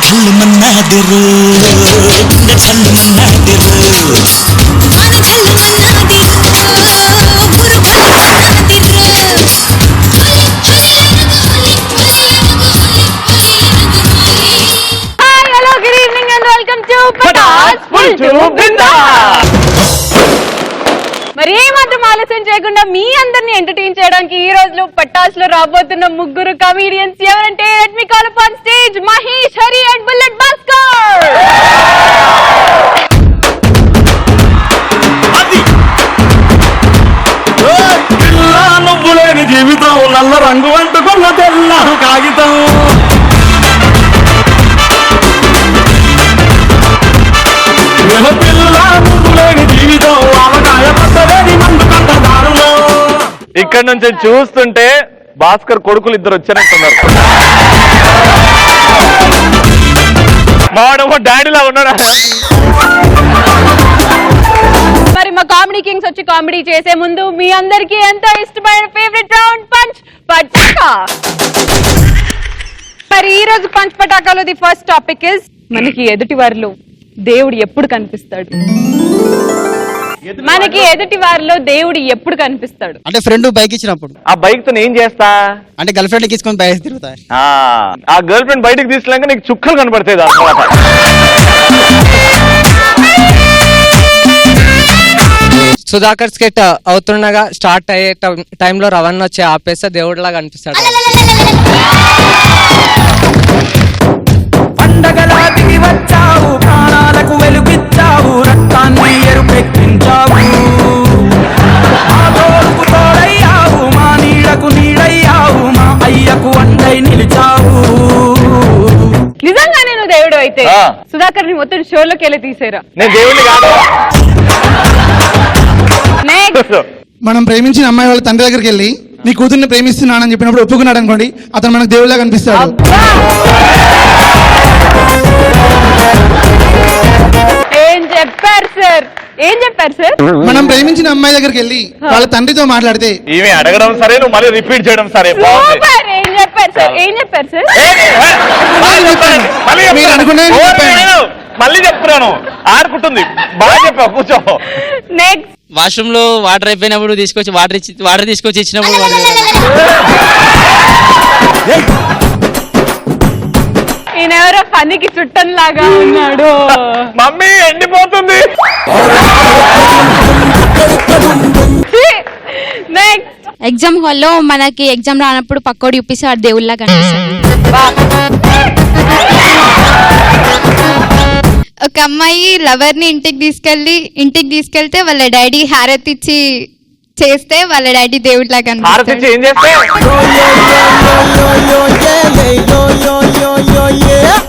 చల్లుమన్నాదిరు గుండె చల్లుమన్నాదిరు వాన చల్లుమన్నాదిరు Hello, good evening and welcome to Patas Pulchu Binda. మరి ఏమాత్రం ఆలస్యం చేయకుండా మీ అందరిని ఎంటర్టైన్ చేయడానికి ఈ రోజు పటాస్ లో రాబోతున్న ముగ్గురు కమీడియన్స్ ఎవరంటే let me call up on stage Mahesh, Hari and bullet Bhaskar. నువ్వు లేని జీవితం నల్ల రంగు అంటుకున్న తెల్ల కాగితం. ఇక్కడ నుంచి చూస్తుంటే భాస్కర్ కొడుకులు ఇద్దరు వచ్చినట్టున్నారు. మావాడేమో డాడీలా ఉన్నాడు. మరి మా కామెడీ కింగ్స్ వచ్చి కామెడీ చేసే ముందు మీ అందరికి ఎంతో ఇష్టమైన ఫేవరెట్ రౌండ్ పంచ్ పటాకా. మరి ఈ రోజు పంచ్ పటాకాలో ది ఫస్ట్ టాపిక్ ఇస్ మనకి ఎదుటి వారిలో దేవుడు ఎప్పుడు కనిపిస్తాడు? మనకి ఎదుటి వారిలో దేవుడు ఎప్పుడు కనిపిస్తాడు? అంటే ఫ్రెండ్ బైక్ ఇచ్చినప్పుడు. ఆ బైక్ తో ఏం చేస్తా అంటే గర్ల్ ఫ్రెండ్ తీసుకొని బయట తిరుగుతా. ఆ గర్ల్ ఫ్రెండ్ బయటకు తీసుకెళ్ళాక నీకు చుక్కలు కనబడతాయి. తర్వాత సుధాకర్ స్కెట్ అవుతుండగా స్టార్ట్ అయ్యే టైంలో రవణ వచ్చి ఆపేస్తే దేవుడిలా కనిపిస్తాడు. పండగలాటికి వచ్చావు, ప్రాణాలకు వెలుగిచ్చావు, రక్తాన్ని ఎరుపెక్కించావు, మా తోడుకు తోడయ్యావు, మా నీడకు నీడయ్యావు, మా అయ్యకు అండై నిలిచావు. నిజంగా నేను దేవుడు అయితే సుధాకర్ ని మొత్తం షోలోకి వెళ్ళి తీసేరా. నేను దేవుడిని కాదు. మనం ప్రేమించిన అమ్మాయి వాళ్ళ తండ్రి దగ్గరికి వెళ్ళి నీ కూతుర్ని ప్రేమిస్తున్నానని చెప్పినప్పుడు ఒప్పుకున్నాడు అనుకోండి, అతను మనకు దేవుడిలా కనిపిస్తాడు. ఏం చెప్పారు సార్? ఏం చెప్పారు సార్? మనం ప్రేమించిన అమ్మాయి దగ్గరికి వెళ్ళి వాళ్ళ తండ్రితో మాట్లాడితే ఇవి అడగడం సరే, నువ్వు మళ్ళీ రిపీట్ చేయడం సరే. సూపర్. ఏం చెప్పారు సార్? ఏం చెప్పారు సార్? మీరు అనుకునే మళ్ళీ చెప్తున్నాను, ఆడుకుంటుంది. బాగా చెప్పావు, కూర్చో. నెక్స్ట్, వాష్రూమ్ లో వాటర్ అయిపోయినప్పుడు తీసుకొచ్చి వాటర్ తీసుకొచ్చి ఇచ్చినప్పుడు ఈయనెవరో పనికి చుట్టం లాగా ఉన్నాడు. మమ్మీ ఎండిపోతుంది. నెక్స్ట్, ఎగ్జామ్ హాల్లో మనకి ఎగ్జామ్ రానప్పుడు పక్కోడు చూపిస్తే వాడు దేవుళ్ళ కనిపిస్తాడు. ఒక అమ్మాయి లవర్ ని ఇంటికి తీసుకెళ్తే వాళ్ళ డాడీ హారతి ఇచ్చి చేస్తే వాళ్ళ డాడీ దేవుడిలా కనిపిస్తాడు. ఏం చేస్తే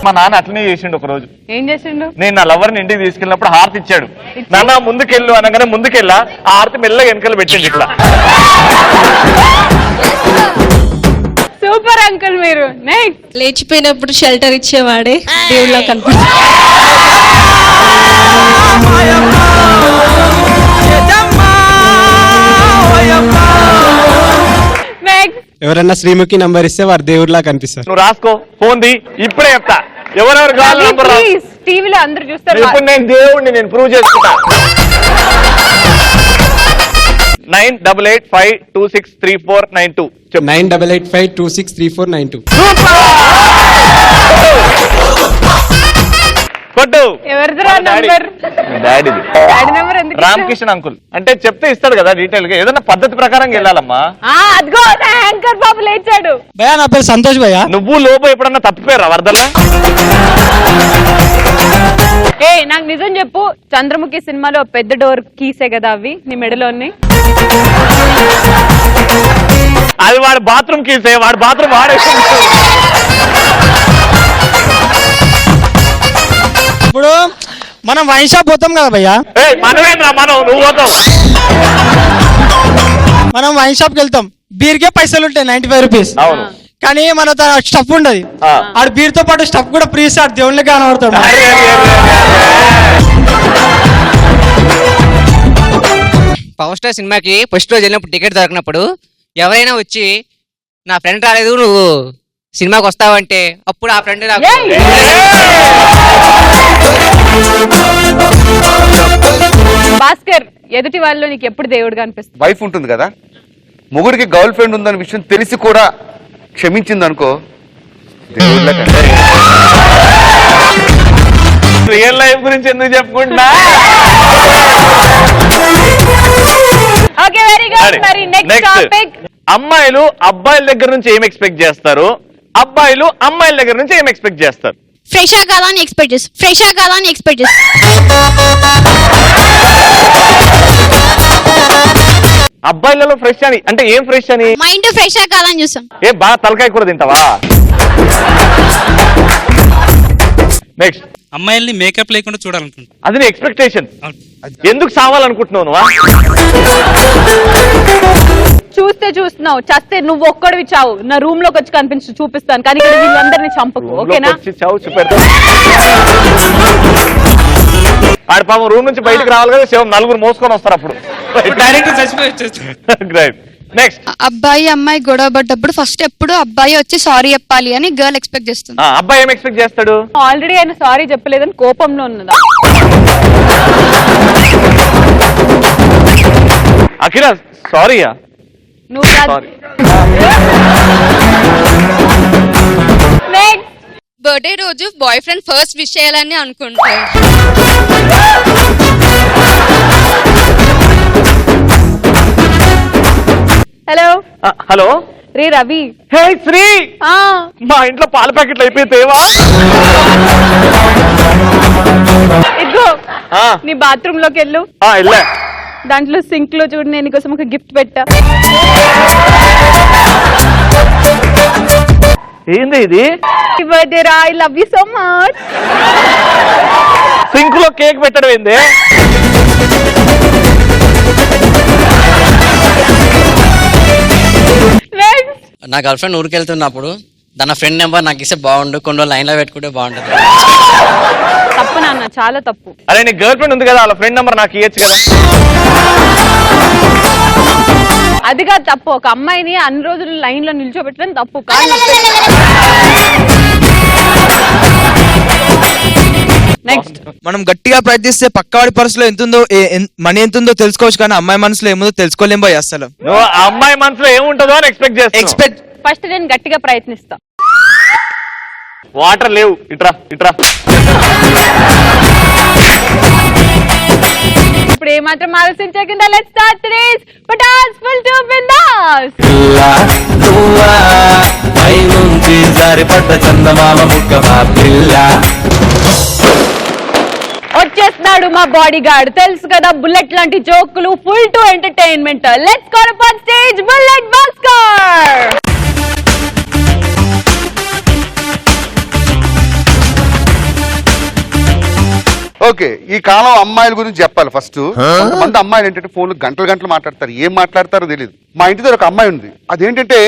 మా నాన్న అట్లనే చేసిండు. ఒక రోజు ఏం చేసిండు? నేను నా లవర్ ని ఇంటికి తీసుకెళ్ళినప్పుడు హారతి ఇచ్చాడు. నాన్న ముందుకెళ్ళు అనగానే ముందుకెళ్ళా, ఆ హారతి మెల్లగా వెనకాల పెట్టింది ఇట్లా. సూపర్ అంకుల్ మీరు. నెక్స్ట్, లేచిపోయినప్పుడు షెల్టర్ ఇచ్చేవాడే దేవుళ్ళ కనిపిస్తాడు. ఎవరన్నా శ్రీముఖి నంబర్ ఇస్తే వారు దేవుడిలా కనిపిస్తారు. నువ్వు రాసుకో, ఫోన్ ది, ఇప్పుడే చెప్తా. ఎవరెవరు కావాలి నంబర్ టీవీలో అందరు చూస్తారు. ఇప్పుడు నేను దేవుడిని నేను ప్రూవ్ చేసుకుంటా. 9885263492. 9885263492. కొట్టు. ఎవరిదిరా నంబర్? డాడీది. డాడీ నంబర్ ఎందుకు? రామకృష్ణ అంకుల్ అంటే చెప్తే ఇస్తాడు కదా డీటెయిల్ గా. ఏదైనా పద్ధతి ప్రకారం వెళ్ళాలమ్మా. అదిగో యాంకర్ బాబు లేచాడు. భయ్యా నా పేరు సంతోష్ భయ్యా. నువ్వు లోపు ఎప్పుడన్నా తప్పిపోయారా వరదల్లా? నాకు నిజం చెప్పు, చంద్రముఖి సినిమాలో పెద్ద డోర్ కీసే కదా అవి నీ మెడలోని? అది వాడు బాత్రూమ్ కీసే, వాడు బాత్రూమ్ వాడేసి. ఇప్పుడు మనం వైన్ షాప్ పోతాం కదా భయ్యా. మనమేంద్రా మనం, నువ్వు పోతావు. మనం వైన్ షాప్ కి వెళ్తాం, బీర్కే పైసలు ఉంటాయి 95 రూపీస్. అవును. కానీ మన స్టఫ్ ఉండదు. ఆడు బీర్ తో పాటు స్టఫ్ కూడా ఫ్రీ ఇస్తాడు, దేవుళ్ళకి కనబడతాడు. పవర్ స్టార్ సినిమాకి ఫస్ట్ రోజు వెళ్ళినప్పుడు టికెట్ దొరికినప్పుడు ఎవరైనా వచ్చి నా ఫ్రెండ్ రాలేదు నువ్వు సినిమాకి వస్తావంటే అప్పుడు ఆ ఫ్రెండ్ నాకు ఏయ్! భాస్కర్ ఎదుటి వాళ్ళు నీకు ఎప్పుడు దేవుడుగా అనిపిస్తుంది? వైఫ్ ఉంటుంది కదా, మొగుడికి గర్ల్ ఫ్రెండ్ ఉందన్న విషయం తెలిసి కూడా క్షమించింది అనుకో, దేవుళ్ళ కంటే రియల్ లైఫ్ గురించి ఎందుకు చెప్పుకుంటా? Okay, very good. మరి నెక్స్ట్ టాపిక్, అమ్మాయిలు అబ్బాయిల దగ్గర నుంచి ఏం ఎక్స్పెక్ట్ చేస్తారు, అబ్బాయిలు అమ్మాయిల దగ్గర నుంచి ఏం ఎక్స్పెక్ట్ చేస్తారు? ఫ్రెష్ కాదా అని ఎక్స్పెక్ట్ చేస్తాం. అబ్బాయిలలో ఫ్రెష్ అని అంటే ఏం ఫ్రెష్ అని? మైండ్ ఫ్రెష్ కాదా అని చూస్తాం. ఏ బాగా తలకాయ కూర తింటావా? నెక్స్ట్, అమ్మాయిల్ని మేకప్ లేకుండా చూడాలనుకుంటా. అది నీ ఎక్స్పెక్టేషన్. ఎందుకు సావాలనుకుంటున్నావు నువ్వా? చూస్తే చూస్తున్నావు, చస్తే నువ్వు ఒక్కడివి చావు. నా రూమ్ లోకి వచ్చి కనిపించు, చూపిస్తాను. కానీ ఇక్కడ వీళ్ళందరినీ చంపకు, ఓకేనా? చావు చూపెడతా. ఆడ పాపం రూమ్ నుంచి బయటకు రావాలి కదా, శివం నలుగురు మోసుకొని వస్తారు అప్పుడు. డైరెక్ట్ చచ్చిపోయి గ్రేట్. నెక్స్ట్, అబ్బాయి అమ్మాయి గొడవ పడ్డప్పుడు ఫస్ట్ ఎప్పుడు అబ్బాయి వచ్చి సారీ చెప్పాలి అని గర్ల్ ఎక్స్పెక్ట్ చేస్తుంది. అబ్బాయి ఏం ఎక్స్పెక్ట్ చేస్తాడు? ఆల్రెడీ ఆయన సారీ చెప్పలేదని కోపంలో ఉన్నదా? అఖిల సారీయా? నువ్వు సారీ. నెక్స్ట్, బర్త్డే రోజు బాయ్ ఫ్రెండ్ ఫస్ట్ విష్ చేయాలని అనుకుంటాడు. హలో హలో, రే రవి. హే శ్రీ, ఆ మా ఇంట్లో పాల ప్యాకెట్లు అయిపోతేవా? ఇదిగో ఆ. నీ బాత్రూమ్ లోకి వెళ్ళు. వెళ్ళా. దాంట్లో సింక్ లో చూడు, నేను నీకోసం ఒక గిఫ్ట్ పెట్టా. ఏంది ఇది? బర్త్డే రా, I love you so much. Sink లో కేక్ పెట్టడం ఏంది? నెక్స్ట్, నా గర్ల్ ఫ్రెండ్ ఊరికి వెళ్తున్నప్పుడు తన ఫ్రెండ్ నెంబర్ నాకు ఇస్తే బాగుండు, కొన్ని రోజులు లైన్ లో పెట్టుకుంటే బాగుంటుంది. తప్పు నాన్న, చాలా తప్పు. అరే నీ గర్ల్ ఫ్రెండ్ ఉంది కదా, వాళ్ళ ఫ్రెండ్ నెంబర్ నాకు ఇవ్వచ్చు కదా. అదిగా తప్పు. ఒక అమ్మాయిని అన్ని రోజులు లైన్ లో నిల్చోబెట్టడం తప్పు కాదు. నెక్స్ట్, మనం గట్టిగా ప్రయత్నిస్తే పక్కవాడి పర్సులో ఎంతుందో మనీ ఎంతుందో తెలుసుకోవచ్చు, కానీ అమ్మాయి మనసులో ఏముందో తెలుసుకోలేం పోయి అసలు. నువ్వు ఆ అమ్మాయి మనసులో ఏముంటుందో అని ఎక్స్పెక్ట్ చేస్తా. ఫస్ట్ నేను గట్టిగా ప్రయత్నిస్తా. వాటర్ లేవు, ఇట్రా ఇట్రా. ఇప్పుడు ఏమాత్రం ఆలోచించకుండా let's start today's Patas full to bindaas. వచ్చేస్తున్నాడు మా బాడీ గార్డ్, తెలుసు కదా, బుల్లెట్ లాంటి జోకులు, full to entertainment. Let's go up on stage, bullet Bhaskar. Okay, ఈ కాలం అమ్మాయిల గురించి చెప్పాలి. ఫస్ట్ కొంతమంది అమ్మాయిలు ఏంటంటే ఫోన్లు గంటలు గంటలు మాట్లాడతారు, ఏం మాట్లాడతారో తెలియదు. మా ఇంటి దగ్గర ఒక అమ్మాయి ఉంది, అదేంటంటే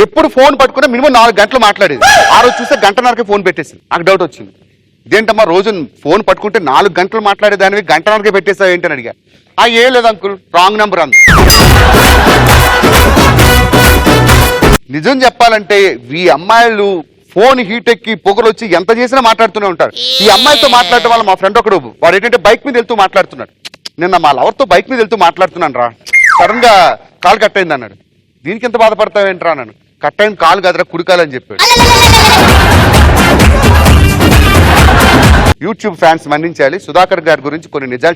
ఎప్పుడు ఫోన్ పట్టుకున్నా మినిమం 4 గంటలు మాట్లాడేది. ఆ రోజు చూస్తే గంటన్నరకే ఫోన్ పెట్టేసింది. నాకు డౌట్ వచ్చింది, ఇదేంటమ్మా రోజు ఫోన్ పట్టుకుంటే 4 గంటలు మాట్లాడేదానివి గంటన్నరకే పెట్టేస్తావు ఏంటని అడిగా. ఏం లేదు అంకుల్, రాంగ్ నెంబర్ అంది. నిజం చెప్పాలంటే ఈ అమ్మాయిలు ఫోన్ హీట్ ఎక్కి పొగలు వచ్చి ఎంత చేసినా మాట్లాడుతూనే ఉంటారు. ఈ అమ్మాయితో మాట్లాడటం వల్ల మా ఫ్రెండ్ ఒకడు, వాడు ఏంటంటే బైక్ మీద వెళ్తూ మాట్లాడుతున్నాడు. నిన్న మా లవర్తో బైక్ మీద వెళ్తూ మాట్లాడుతున్నాను రా, సడన్ గా కాల్ కట్ అయింది అన్నాడు. దీనికి ఎంత బాధపడతావేంట్రా అన్నాను. కట్ అయింది కాలు కాదురా, కుడికాలని చెప్పాడు. యూట్యూబ్ ఫ్యాన్స్ మన్నించాలి, సుధాకర్ గారి గురించి కొన్ని నిజాలు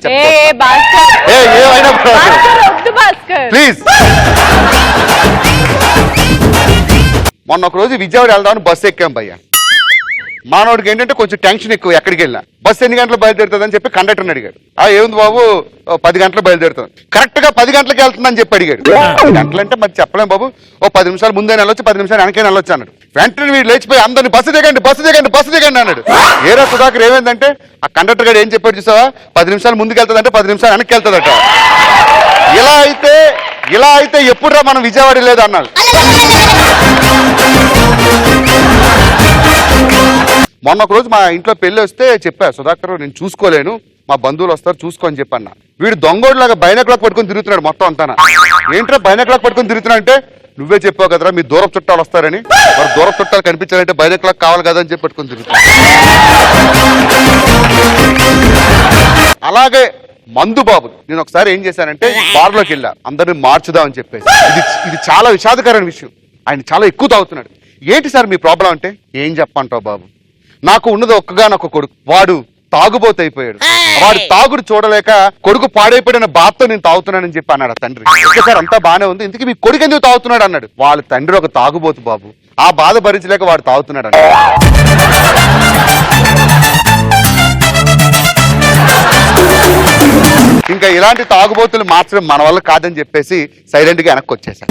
భాస్కర్ ప్లీజ్. మొన్న ఒక రోజు విజయవాడ వెళ్దామని బస్సు ఎక్కాం భయ్య. మానవుడికి ఏంటంటే కొంచెం టెన్షన్ ఎక్కువ, ఎక్కడికి వెళ్ళినా బస్సు ఎన్ని గంటలు బయలుదేరుతుంది అని చెప్పి కండక్టర్ని అడిగాడు. ఏముంది బాబు 10 గంటలు బయలుదేరుతుంది. కరెక్ట్ గా 10 గంటలకి వెళ్తుందని చెప్పి అడిగాడు. 10 గంటలంటే మరి చెప్పలేం బాబు, 10 నిమిషాలు ముందే వెళ్ళొచ్చు, 10 నిమిషాలు వెనకే వెళ్ళొచ్చు అన్నాడు. వెంటనే వీడు లేచిపోయి అందరిని బస్సు దిగండి బస్సు దిగండి బస్సు దిగండి అన్నాడు. ఏరా సుధాకర్ ఏమైందంటే ఆ కండక్టర్ గారు ఏం చెప్పాడు చూసావా, 10 నిమిషాలు ముందుకు వెళ్తుందంటే 10 నిమిషాలు వెనక్కి వెళ్తుందట. ఇలా అయితే ఎప్పుడురా మనం విజయవాడ లేదు అన్నాడు. మొన్న ఒక రోజు మా ఇంట్లో పెళ్లి వస్తే చెప్పా, సుధాకర్ నేను చూసుకోలేను, మా బంధువులు వస్తారు చూసుకో అని చెప్పన్నా. వీడు దొంగోడ్లాగా బైనక్లాక్ పట్టుకొని తిరుగుతున్నాడు మొత్తం అంతా. ఏంట్రా బైనక్లాక్ పట్టుకొని తిరుగుతున్నా అంటే, నువ్వే చెప్పావు కదరా మీ దూరపు చుట్టాలు వస్తారని. మరి దూరపు చుట్టాలు కనిపించాలంటే బైనక్లాక్ కావాలి కదా అని చెప్పి పట్టుకొని తిరుగుతా. అలాగే మందు బాబు నేను ఒకసారి ఏం చేశానంటే బార్లోకి వెళ్ళా అందరిని మార్చుదాం అని చెప్పేసి. ఇది చాలా విషాదకరమైన విషయం. ఆయన చాలా ఎక్కువ తాగుతున్నాడు. ఏంటి సార్ మీ ప్రాబ్లం అంటే, ఏం చెప్పంటావు బాబు, నాకు ఉన్నది ఒక్కగానొక్క కొడుకు, వాడు తాగుబోతు అయిపోయాడు. వాడు తాగుడు చూడలేక కొడుకు పాడైపోయిన బాధతో నేను తాగుతున్నానని చెప్పి అన్నాడు ఆ తండ్రి. ఓకే సార్ అంతా బానే ఉంది, ఇంతకీ మీ కొడుకు ఎందుకు తాగుతున్నాడు అన్నాడు. వాళ్ళ తండ్రి ఒక తాగుబోతు బాబు, ఆ బాధ భరించలేక వాడు తాగుతున్నాడు అన్నాడు. ఇంకా ఇలాంటి తాగుబోతులు మార్చడం మన వల్ల కాదని చెప్పేసి సైలెంట్ గా వెనక్కి వచ్చేసాను.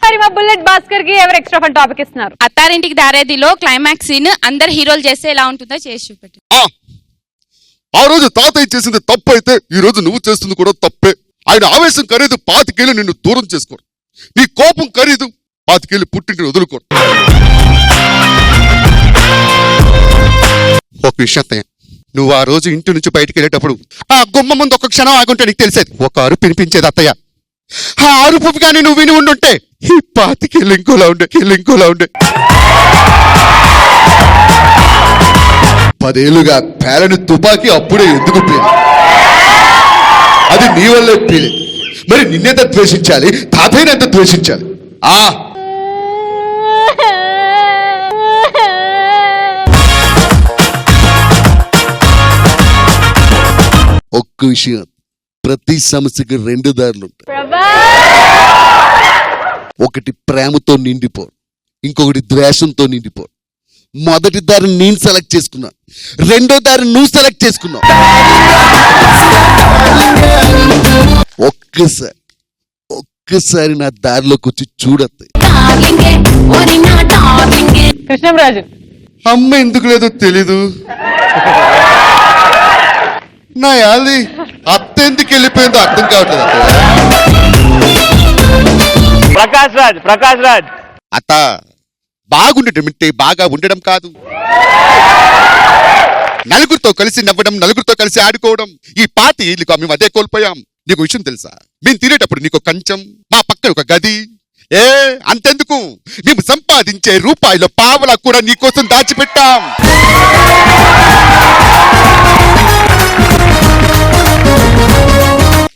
మరి మా బుల్లెట్ భాస్కర్ కి ఎవరు ఎక్స్ట్రా ఫన్ టాపిక్ ఇస్తున్నారు? అత్తారింటికి దారేదిలో క్లైమాక్స్ సీన్ అందరు హీరోలు చేస్తే ఎలా ఉంటుందో చేసి చూపెట్టు. ఆ రోజు తాతయ్య చేసింది తప్పు అయితే ఈ రోజు నువ్వు చేస్తుంది కూడా తప్పే. ఆయన ఆవేశం ఖరీదు 25 ఏళ్ళు నిన్ను దూరం చేసుకోరు, నీ కోపం ఖరీదు 25 ఏళ్ళు పుట్టింటిని వదులుకోరు. ఒక విషయం అత్తయ్య, నువ్వు ఆ రోజు ఇంటి నుంచి బయటికి వెళ్ళేటప్పుడు ఆ గుమ్మ ముందు ఒక క్షణం ఆగుంటే నీకు తెలిసేది, ఒక అరుపు వినిపించేది అత్తయ్య. ఆ అరుపు కానీ నువ్వు విని ఉండుంటే ఈ 25 ఏళ్ళు ఇంకోలా ఉండే. 10 ఏళ్లుగా పేలని తుపాకీ అప్పుడే ఎందుకు పేలి? అది నీ వల్లే పేలి. మరి నిన్నెంత ద్వేషించాలి, తాతయ్యని ఎంత ద్వేషించాలి? ఒక్క విషయం, ప్రతి సమస్యకి 2 దారులు ఉంటాయి. ఒకటి ప్రేమతో నిండిపో, ఇంకొకటి ద్వేషంతో నిండిపో. మొదటి దారిని నేను సెలెక్ట్ చేసుకున్నా, రెండో దారిని నువ్వు సెలెక్ట్ చేసుకున్నావు. ఒక్కసారి నా దారిలోకి వచ్చి చూడత్తాయి. కృష్ణంరాజు అమ్మ ఎందుకు లేదో తెలీదు, నా యాది అత్త ఎందుకు వెళ్ళిపోయిందో అర్థం కావట్లేదు. ప్రకాష్ రాజ్ అత్త బాగుండటం అంటే బాగా ఉండడం కాదు, నలుగురితో కలిసి నవ్వడం, నలుగురితో కలిసి ఆడుకోవడం. ఈ 25 ఏళ్ళుగా మేము అదే కోల్పోయాం. నీకు విషయం తెలుసా, మేము తినేటప్పుడు నీకు కంచం, మా పక్కన ఒక గది. అంతెందుకు, మేము సంపాదించే రూపాయల పావలా కూడా నీకోసం దాచిపెట్టాం.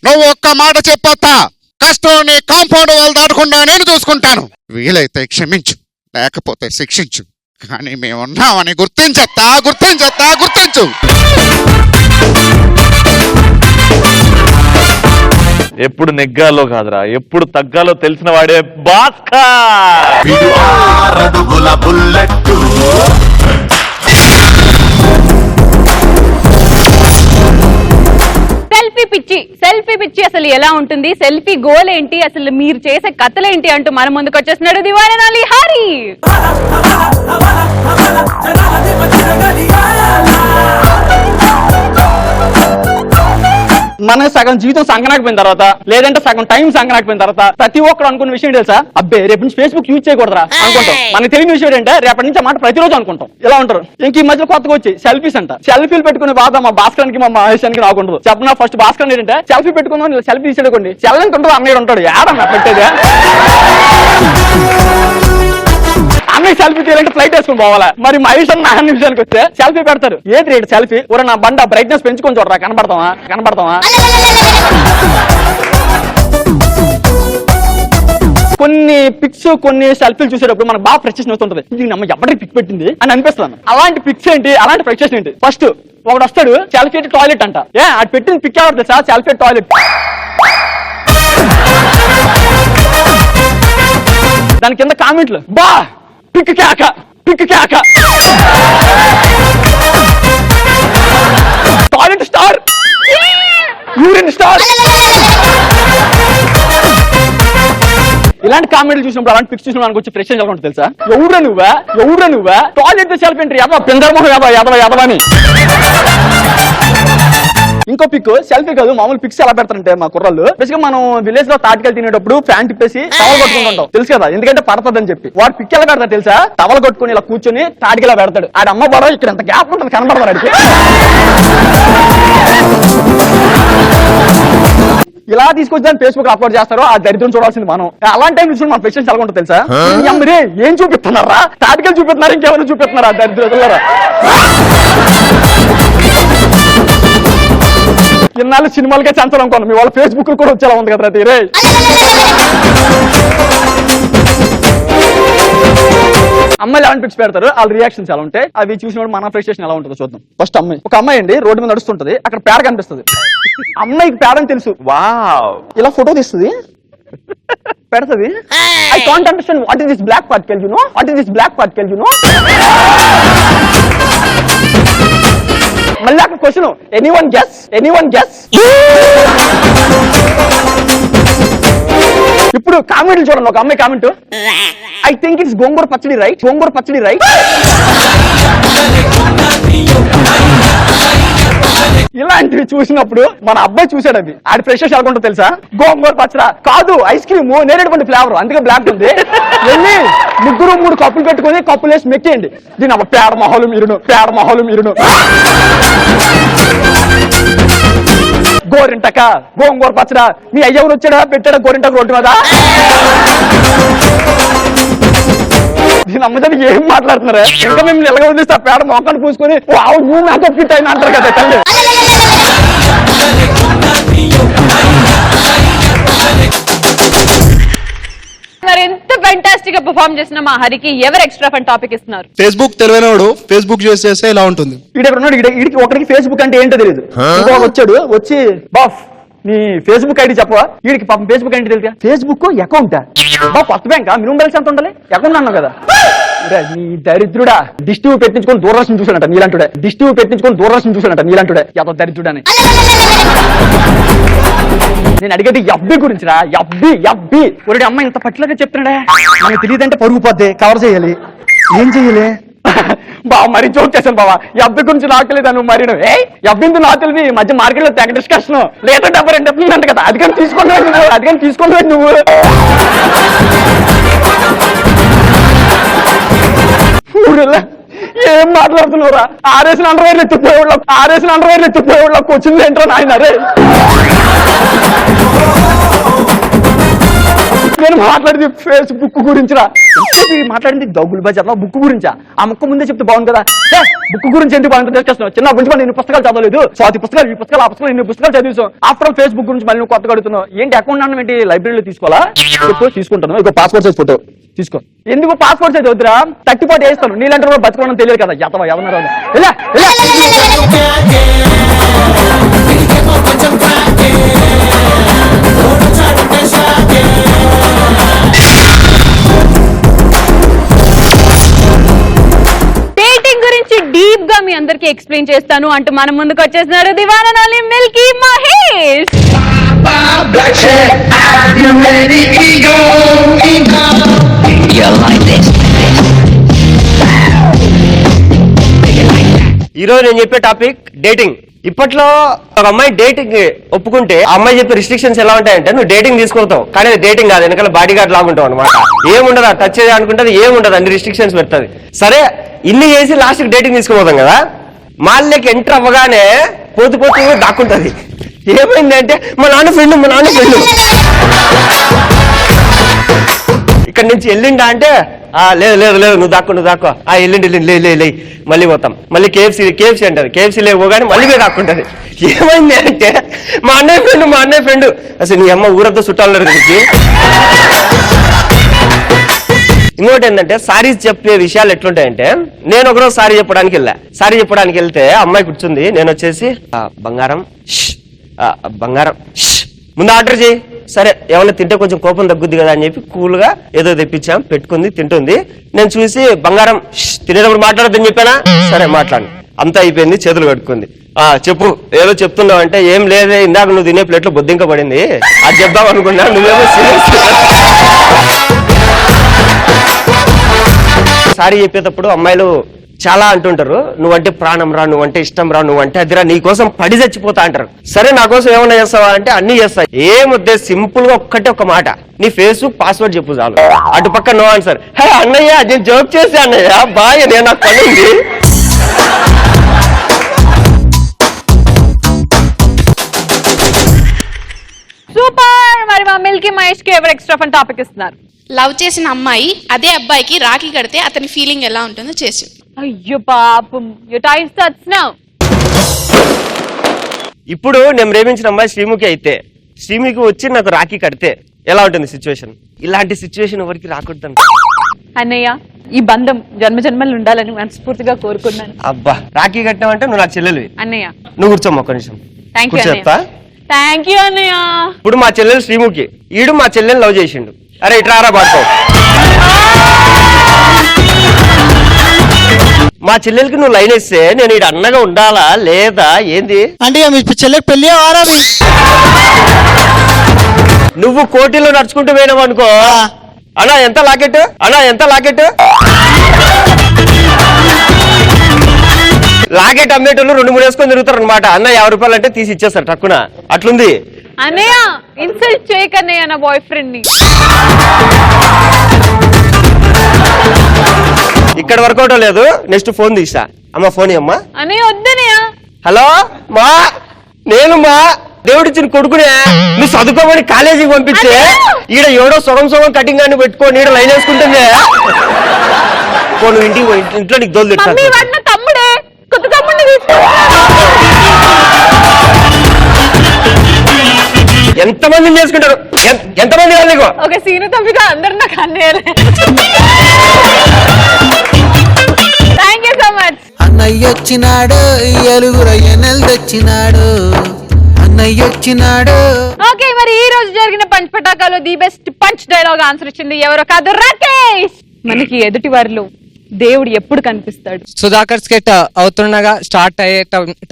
నువ్వు ఒక్క మాట చెప్పొత్తా, కష్టాన్ని కాంపౌండ్ వాళ్ళు దాటకుండా నేను చూసుకుంటాను. వీలైతే క్షమించు, లేకపోతే శిక్షించు, కానీ మేమున్నామని గుర్తించు. ఎప్పుడు నెగ్గాలో కాదురా, ఎప్పుడు తగ్గాలో తెలిసిన వాడే భాస్కర్. సెల్ఫీ పిచ్చి అసలు ఎలా ఉంటుంది, సెల్ఫీ గోల్ ఏంటి, అసలు మీరు చేసే కథలేంటి అంటూ మన ముందుకు వచ్చేస్తున్నాడు దివాననాలి హరి. మన సగం జీవితం సంకనాకపోయిన తర్వాత, లేదంటే సగం టైం సంకనాకపోయిన తర్వాత ప్రతి ఒక్కరు అనుకున్న విషయం తెలుసా, అబ్బే రేపు నుంచి ఫేస్బుక్ యూజ్ చేయకూడదురా అనుకుంటాం. మనకి తెలియని విషయం ఏంటంటే రేపటి నుంచి మాట ప్రతిరోజు అనుకుంటాం. ఇలా ఉంటారు. ఇంక ఈ మధ్య కొత్తగా వచ్చి సెల్ఫీస్ అంట. సెల్ఫీలు పెట్టుకునే బాధ మా భాస్కరానికి మా మహేశానికి నాకు ఉండదు. చెప్పిన ఫస్ట్ భాస్కర్ ఏంటంటే సెల్ఫీ పెట్టుకుందాం, సెల్ఫీ తీసేడుకోండి, చెల్లంత ఉంటుంది, అన్నయ్య ఉంటాడు, ఏడన్నా పెట్టేదే. అన్నయ్య సెల్ఫీ తీయాలంటే ఫ్లైట్ వేసుకుని పోవాలా. మరి మహేష్ అన్న 5 నిమిషానికి వస్తే సెల్ఫీ పెడతారు. ఏది రేటు సెల్ఫీ? ఊర నా బండ బ్రైట్నెస్ పెంచుకొని చూడరా, కనబడతావా? కొన్ని పిక్స్, కొన్ని సెల్ఫీలు చూసేటప్పుడు మనకు బాగా ఫ్రస్ట్రేషన్ వస్తుంటది. ఇది నమ్మ ఎవరికి పిక్ పెట్టింది అని అనిపిస్తాను. అలాంటి పిక్స్ ఏంటి, అలాంటి ఫ్రస్ట్రేషన్ ఏంటి? ఫస్ట్ ఒకడు వస్తాడు, సెల్ఫీ టాయిలెట్ అంట. అది పెట్టిన పిక్ ఎవరు తెలుసా? Selfie toilet. దాని కింద కామెంట్లు, బా పిక్ కేక, టాయిలెట్ స్టార్, యూరిన్ స్టార్. ఇలాంటి కామెంట్లు చూసినప్పుడు, అలాంటి పిక్స్ చూసినప్పుడు మనకు వచ్చి ఫ్రెష్ ఎలా ఉంటుంది తెలుసా? ఎవరు నువ్వా టాయిలెట్ సెల్ఫీ ఎంట్రీ, పిందర్మోహం యాదవని. ఇంకో పిక్ సెల్ఫీ కాదు, మామూలు పిక్స్ ఎలా పెడతారంటే మా కుర్రాళ్ళు బేసిక్ గా మనం విలేజ్ లో తాటికలు తినేటప్పుడు ఫ్యాన్ తిప్పేసి టవల్ కొట్టుకుంటుంటాం తెలుసు కదా, ఎందుకంటే పడుతుందని చెప్పి. వాడు పిక్ ఎలా పెడతాడు తెలుసా? టవల్ కొట్టుకుని ఇలా కూర్చొని తాటికలా పెడతాడు. ఆడ అమ్మ బడ ఇక్కడ ఎంత గ్యాప్ ఉంటుంది కనబడతాడు ఆడికి. ఇలా తీసుకొచ్చి ఫేస్బుక్ అప్లోడ్ చేస్తారు. ఆ దరిద్రం చూడాల్సింది మనం. అలాంటి టైం చూసి మన పేషెంట్స్ ఎలా ఉంటుంది తెలుసా? అమ్మరే ఏం చూపిస్తున్నారా? తాటికలు చూపిస్తున్నారు, ఇంకేమైనా చూపిస్తున్నారా? దరిద్రం ఇన్నాళ్ళు సినిమాలకే ఛాన్సల్ అనుకోండి, మీ వాళ్ళ ఫేస్బుక్ కూడా వచ్చేలా ఉంది కదా తీరే. అమ్మాయిలు ఎలాంటి పిక్స్ పెడతారు, వాళ్ళ రియాక్షన్స్ ఎలా ఉంటాయి, అవి చూసినప్పుడు మన ఫ్రస్ట్రేషన్ ఎలా ఉంటుందో చూద్దాం. ఫస్ట్ అమ్మాయి, ఒక అమ్మాయి అండి రోడ్డు మీద నడుస్తుంటది, అక్కడ పేడ కనిపిస్తుంది. అమ్మాయికి పేడ అని తెలుసు, వావ్ ఇలా ఫోటో తీస్తుంది, పెడతది. I can't understand what is this black particle, you know what is this black particle, you know. మళ్ళీ అక్కడ question, anyone guess, anyone guess. ఇప్పుడు కామెంట్లు చూడండి. ఒక అమ్మాయి comment, I think it's gongura pachadi right, gongura pachadi right. ఇలాంటివి చూసినప్పుడు మన అబ్బాయి చూసాడు, అది ఆడి ఫ్రెషర్స్ అనుకుంటా తెలుసా? గోంగూర పచ్చడా కాదు, ఐస్ క్రీమ్ నేరేటువంటి ఫ్లేవర్, అందుకే బ్లాక్ ఉంది. వెళ్ళి 3 కప్పులు పెట్టుకుని కప్పులు వేసి మెక్కేయండి. దీని అబ్బా పేడ మొహలు మీరును, పేడ మొహలు మీరును. గోరింటక గోంగూర పచ్చడా, మీ అయ్యవరు వచ్చాడా పెట్టాడా గోరింటక రోడ్డు మీద? దీని అమ్మదానికి ఏం మాట్లాడుతున్నారా? ఇంకా మేము నిలగా వదిలిస్తే ఆ పేడ మొక్కను పూసుకొని మేకప్ ఫిట్ అయినా అంటారు కదా తల్లి. మరి ఎంత ఫెంటాస్టిక్ గా పర్ఫార్మ్ చేసిన మా హరికి ఎవరు ఎక్స్ట్రా ఫన్ టాపిక్ ఇస్తున్నారు? ఫేస్బుక్ తెలివైనవాడు ఫేస్బుక్ యూస్ చేస్తే ఇలా ఉంటుంది. ఈడెక్కడున్నాడు, ఈడికి ఒకరికి ఫేస్బుక్ అంటే ఏంటో తెలియదు. వచ్చాడు, వచ్చి బాఫ్ నీ ఫేస్బుక్ ఐడి చెప్పవా? వీడికి పాపం ఫేస్బుక్ ఐడి తెలియదు. ఫేస్బుక్ అకౌంట్ బా కొత్త బ్యాంక్, మినిమం బ్యాలెన్స్ ఎంత ఉండాలి? అకౌంట్ అన్నావు కదా. నీ దరిద్రుడా, డిష్ టీవీ పెట్టించుకొని దూరదర్శనం చూసాడంట నీలాంటుడే, డిష్ టీవీ పెట్టించుకొని దూరదర్శనం చూసాడంట నీలాంటుడే. ఎంత దరిద్రుడని నేను అడిగేది ఎఫ్బి గురించి రా. ఎఫ్బి ఒరే అమ్మాయి ఇంత పట్టిలాగా చెప్తున్నాడా? మనకు తెలియదంటే పరుగు పోద్ది, కవర్ చేయాలి. ఏం చెయ్యాలి బావ? మరీ జోక్ చేశాను బావా. ఎఫ్బి గురించి నాకు తెలియదు, నువ్వు మరి ఎఫ్బింది నాకు తెలియదు. ఈ మధ్య మార్కెట్ లో తెగ డిస్కషన్, లేటర్ డబ్బర్ అంటే కదా, అది కానీ తీసుకోలేదు నువ్వు, అది కానీ తీసుకోలేదు నువ్వు. ఏం మాట్లాడుతున్నావురా? ఆరేసిన అండర్వేర్లు ఎత్తిపోయేవాళ్ళ వచ్చింది ఏంట్రా నాయన? రే నేను మాట్లాడింది ఫేస్బుక్ గురించిరా. మాట్లాడింది దగులు బజార్లో బుక్ గురించా? ఆ ముక్క ముందే చెప్తే బాగుంది కదా. బుక్ గురించి ఎందుకు బాగుంటుంది డిస్కషన్? చిన్న గురించి నేను పుస్తకాలు చదవలేదు, స్వాతి పుస్తకాలు, ఈ పుస్తకాలు, ఆ పుస్తకాలు, ఇన్ని పుస్తకాలు చదివాం. ఆఫ్టర్ ఫేస్బుక్ గురించి మళ్ళీ నువ్వు కొత్తగా అడుగుతున్నావు ఏంటి? అకౌంట్ అన్నం ఏంటి? లైబ్రరీలో తీసుకోవాలా? తీసుకుంటాను. ఇక పాస్పోర్ట్ సైజ్ ఫోటో తీసుకో. ఎందుకు పాస్పోర్ట్ సైజ్ వద్దురా? 30 వేస్తాను. నీలాంటి కూడా బతుకోవడం తెలియదు కదా. ఎవరు డేటింగ్ గురించి డీప్ గా మీ అందరికి ఎక్స్ప్లెయిన్ చేస్తాను అంటూ మన ముందుకు వచ్చేసినారు దివాననాలి మిల్కీ మహేష్. ఈరోజు నేను చెప్పే టాపిక్ డేటింగ్. ఇప్పట్లో ఒక అమ్మాయి డేటింగ్ ఒప్పుకుంటే ఆ అమ్మాయి చెప్పే రిస్ట్రిక్షన్స్ ఎలా ఉంటాయంటే, నువ్వు డేటింగ్ తీసుకుంటావు కానీ అది డేటింగ్ కాదు, వెనకాల బాడీ గార్డ్ లాగుంటావు అనమాట. ఏముండదు, టచ్ చేయాలి అనుకుంటే ఏముండదు, అన్ని రిస్ట్రిక్షన్స్ పెడుతుంది. సరే ఇన్ని చేసి లాస్ట్ డేటింగ్ తీసుకుపోతాం కదా, మాల్లోకి ఎంటర్ అవ్వగానే పోతు దాక్కుంటది. ఏమైందంటే మా నాన్న ఫ్రెండ్ ఇక్కడ నుంచి వెళ్ళిండా అంటే లేదు నువ్వు దాక్కో వెళ్ళిండి లే మళ్ళీ పోతాం. మళ్ళీ కేఎఫ్సీ అంటారు, కేఎఫ్సీ లేకపోగానే మళ్ళీ మీరు దాక్కుంటది. ఏమైంది అంటే మా అన్నయ్య ఫ్రెండ్ అసలు నీ అమ్మ ఊరంతా చుట్టాలు గురించి. ఇంకోటి ఏంటంటే సారీస్ చెప్పే విషయాలు ఎట్లుంటాయంటే, నేను ఒకరోజు సారీ చెప్పడానికి వెళ్తే అమ్మాయి కూర్చుంది, నేను వచ్చేసి బంగారం ముందు ఆర్డర్ చేయి, సరే ఏమైనా తింటే కొంచెం కోపం తగ్గుద్ది కదా అని చెప్పి కూల్ గా ఏదో తెప్పించాం, పెట్టుకుంది, తింటుంది. నేను చూసి బంగారం తినేటప్పుడు మాట్లాడొద్దని చెప్పానా, సరే మాట్లాడు. అంతా అయిపోయింది, చేతులు కట్టుకుంది. చెప్పు ఏదో చెప్తున్నావు అంటే, ఏం లేదే ఇందాక నువ్వు తినే ప్లేట్లో బొద్దింక పడింది, అది చెప్దాం అనుకున్నా, నువ్వేమో సారీ చెప్పేటప్పుడు అమ్మాయిలు చాలా అంటుంటారు, నువ్వంటే ప్రాణం రా, నువ్వంటే ఇష్టం రా, నువ్వంటే అదిరా, నీ కోసం పడి చచ్చిపోతా అంటారు. సరే నా కోసం ఏమన్నా చేస్తావా అంటే అన్ని చేస్తా. ఏమొద్దే సింపుల్ గా ఒక మాట, నీ ఫేస్బుక్ పాస్వర్డ్ చెప్పు చాలు. అటు పక్క నో ఆన్సర్. హే అన్నయ్య నేను జోక్ చేసి అన్నయ్య బాయ్, నేను నాకు పని ఉంది. సూపర్. మరి మా మిల్కీ మహేష్ కి ఎవరు ఎక్స్ట్రా ఫన్ టాపిక్ ఇస్తున్నారు? లవ్ చేసిన అమ్మాయి అదే అబ్బాయికి రాఖీ కడితే అతని ఫీలింగ్ ఎలా ఉంటుందో చేసి. అయ్యో పాపం, యువర్ టైం స్టార్ట్స్ నౌ. ఇప్పుడు నేను ప్రేమించిన అమ్మాయి శ్రీముఖి అయితే శ్రీముఖి వచ్చి నాకు రాఖీ కడితే ఎలా ఉంటుంది సిచ్యువేషన్? ఇలాంటి సిచ్యువేషన్ ఎవరికి రాకూడదు. అన్నయ్య, ఈ బంధం జన్మ జన్మలు ఉండాలని మనస్ఫూర్తిగా కోరుకున్నాను. అబ్బా, రాఖీ కట్టామంటే నువ్వు నాకు చెల్లెలివి. అన్నయ్య నువ్వు కూర్చోమ్మ ఒక నిమిషం. థ్యాంక్ యూ చెప్తా. థ్యాంక్ యూ అన్నయ్య. ఇప్పుడు మా చెల్లెలు శ్రీముఖి, ఈడు మా చెల్లెని లవ్ చేసిండు. అరే ఇట్రారా బాడుకో. మా చెల్లెలకి నువ్వు లైన్ ఇస్తే నేను ఇటు అన్నగా ఉండాలా లేదా ఏంది? అంటే మీ చెల్లెకి పెళ్లి ఆరా? నువ్వు కోటిలో నడుచుకుంటూ పోయినావు అనుకో, అన్నా ఎంత లాకెట్, అన్నా ఎంత లాకెట్, లాకెట్ అమ్మేటోళ్ళు 2-3 వేసుకొని తిరుగుతారు అనమాట. అన్న 50 రూపాయలు అంటే తీసి ఇచ్చేస్తారు టక్కున. అట్లుంది. అన్నయ్య ఇన్సల్ట్ చేయకన్నయ్య నా బాయ్ ఫ్రెండ్ ని. ఇక్కడ వర్కౌట్ లేదు. నెక్స్ట్ ఫోన్ తీసా. అమ్మ ఫోన్ అమ్మా. అన్నయ్య వద్దనయ్య. హలో మా, నేను మా దేవుడిచ్చిన కొడుకునే నువ్వు చదువుకోమని కాలేజీకి పంపించే ఈడ ఏడో సొగం కటింగ్ అని పెట్టుకొని ఈడ లైన్ వేసుకుంటుంది. నువ్వు ఇంటికి పోయి ఇంట్లో నీకు దోలు తిట్టాను. తమ్ముడే, కొత్త తమ్ముడిని తీసుకో. ఎంతమందిని చేసుకుంటారు? ఎంతమంది కాదు నీకు? ఒక సీను తప్పిగా అందరు నాకు అన్నయ్యలే. Thank you so much. అన్నయ్య వచ్చినాడు, ఎలుగుర ఎన్నెలు తెచ్చినాడు, అన్నయ్య వచ్చినాడు. ఓకే, మరి ఈ రోజు జరిగిన పంచ్ పటాకాలో the best punch dialogue answer ఇచ్చింది ఎవరో కాదు, రాకేష్. మనకి ఎదుటి వారిలో దేవుడు ఎప్పుడు కనిపిస్తాడు? సుధాకర్ స్కెట్ అవుతుండగా స్టార్ట్ అయ్యే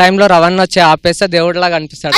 టైంలో రవణ వచ్చి ఆపేస్తే దేవుడిలా కనిపిస్తాడు.